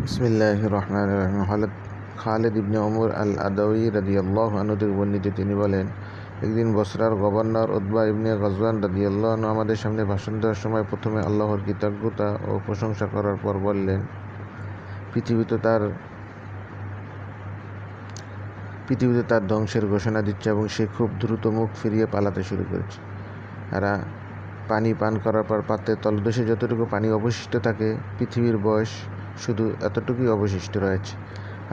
বিসমিল্লাহির রহমানির রহিম। খালিদ ইবনে ওমর আল আদাউই রাদিয়াল্লাহু আনহু থেকে বর্ণিত, তিনি বলেন, একদিন বসরার গভর্নর উতবা ইবনে গজওয়ান রাদিয়াল্লাহু আনহু আমাদের সামনে ভাষণ দেওয়ার সময় প্রথমে আল্লাহর কৃতজ্ঞতা ও প্রশংসা করার পর বললেন, পৃথিবীতে তার ধ্বংসের ঘোষণা দিচ্ছে এবং সে খুব দ্রুত মুখ ফিরিয়ে পালাতে শুরু করেছে। আর পানি পান করার পর পাত্রের তলদেশে যতটুকু পানি অবশিষ্ট থাকে, পৃথিবীর বয়স শুধু এতটুকুই অবশিষ্ট রয়েছে,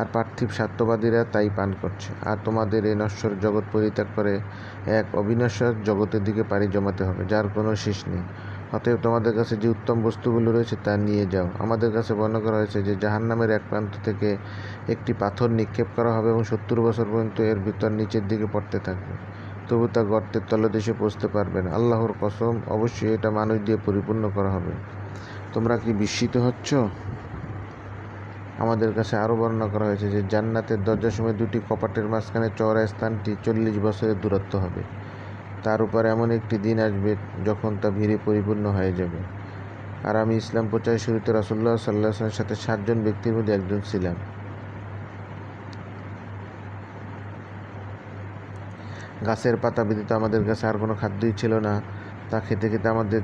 আর পার্থিব স্বার্থবাদীরা তাই পান করছে। আর তোমাদের এই নশ্বর জগৎ পরিত্যাগ করে এক অবিনশ্বর জগতের দিকে পাড়ি জমাতে হবে, যার কোনো শেষ নেই। অতএব তোমাদের কাছে যে উত্তম বস্তুগুলো রয়েছে তা নিয়ে যাও। আমাদের কাছে বর্ণনা করা হয়েছে যে জাহান্নামের এক প্রান্ত থেকে একটি পাথর নিক্ষেপ করা হবে এবং 70 বছর পর্যন্ত এর ভিতর নিচের দিকে পড়তে থাকবে, তবু তা গর্তের তলদেশে পৌঁছতে পারবে না। আল্লাহর কসম, অবশ্যই এটা মানুষ দিয়ে পরিপূর্ণ করা হবে। তোমরা কি বিস্মিত হচ্ছ? আমাদের কাছে আরও বর্ণনা করা হয়েছে যে জান্নাতের দরজার সময় দুটি কপাটের মাঝখানে চওড়া স্থানটি 40 বছরের দূরত্ব হবে। তার উপর এমন একটি দিন আসবে যখন তা ভিড়ে পরিপূর্ণ হয়ে যাবে। আর আমি ইসলাম প্রচারের শুরুতে রাসূলুল্লাহ সাল্লাল্লাহু আলাইহি ওয়াসাল্লামের সাথে 7 জন ব্যক্তির মধ্যে একজন ছিলাম। গাছের পাতা ব্যতীত আমাদের কাছে আর কোনো খাদ্যই ছিল না। তা খেতে খেতে আমাদের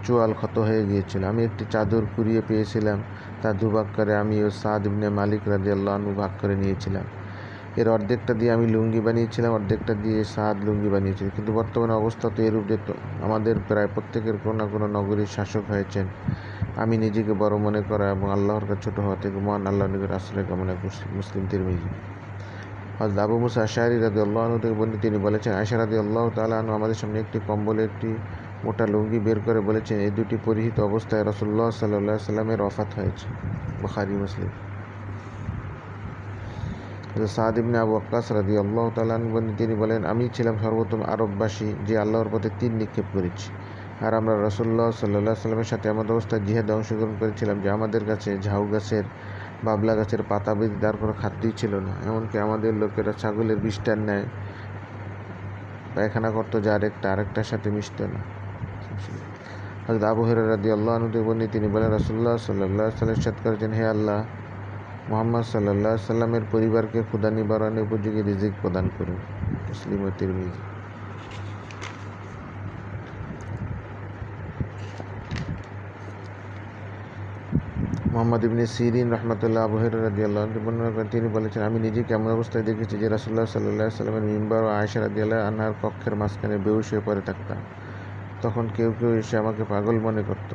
চোয়াল ক্ষত হয়ে গিয়েছিল। আমি একটি চাদর কুড়িয়ে পেয়েছিলাম, তা দুভাগ করে আমি ও সাদ ইবনে মালিক রাদিয়াল্লাহু আনহু ভাগ করে নিয়েছিলাম। এর অর্ধেকটা দিয়ে আমি লুঙ্গি বানিয়েছিলাম, অর্ধেকটা দিয়ে সাদ লুঙ্গি বানিয়েছিল। কিন্তু বর্তমানে অবস্থা তো এরূপ যে আমাদের প্রায় প্রত্যেকের কোনো না কোনো নগরীর শাসক হয়েছেন। আমি নিজেকে বড় মনে করা এবং আল্লাহর কাছে ছোট হওয়া থেকে মহান আল্লাহর নিকট আশ্রয় কামনা করছি। মুসলিম তিরমিজি। হযরত আবু মুসা আশআরী রাদিয়াল্লাহু আনহু থেকে বর্ণিত, তিনি বলেছেন, আয়েশা রাদিয়াল্লাহু তাআলা আনহা আমাদের সামনে একটি কম্বলে একটি মোটা লুঙ্গি বের করে বলেছেন, এই দুটি পরিহিত অবস্থায় রাসূলুল্লাহ সাল্লাল্লাহু আলাইহি ওয়াসাল্লামের ওয়াফাত হয়েছে। বুখারী মুসলিম। সাদ ইবনে আবু ওয়াক্কাস রাদিয়াল্লাহু তাআলা আনহু বর্ণিত, তিনি বলেন, আমি ছিলাম সর্বোত্তম আরববাসী যে আল্লাহর পথে তীর নিক্ষেপ করেছি। আর আমরা রাসূলুল্লাহ সাল্লাল্লাহু আলাইহি ওয়াসাল্লামের সাথে এমন অবস্থায় জিহাদে অংশগ্রহণ করেছিলাম যে আমাদের কাছে ঝাউ গাছের, বাবলা গাছের পাতা ব্যতীত আর কোনো খাদ্যই ছিল না। এমনকি আমাদের লোকেরা ছাগলের বিষ্ঠার ন্যায় পায়খানা করত, যা আরেকটার সাথে মিশত না। হযরত আবু হুরায়রা রাদিয়াল্লাহু আনহু থেকে বর্ণিত, তিনি বলেন, রাসূলুল্লাহ সাল্লাল্লাহু আলাইহি ওয়াসাল্লাম ইরশাদ করেছেন, হে আল্লাহ, মুহাম্মদ সাল্লাল্লাহু আলাইহি ওয়াসাল্লামের পরিবারকে ক্ষুধা নিবারণের উপযোগী রিজিক প্রদান করুন। মুসলিম ও তিরমিজি। মুহাম্মদ ইবনে সিরিন রাহমাতুল্লাহ আবু হুরায়রা রাদিয়াল্লাহু আনহু বর্ণনা করেন, তিনি বলেছেন, আমি নিজেকে এমন অবস্থায় দেখেছি যে রাসূলুল্লাহ সাল্লাল্লাহু আলাইহি ওয়াসাল্লামের মিম্বার ও আয়েশা রাদিয়াল্লাহু আনহার কক্ষের মাঝখানে বেহুশ হয়ে পড়ে থাকতাম। তখন কেউ কেউ এসে আমাকে পাগল মনে করত,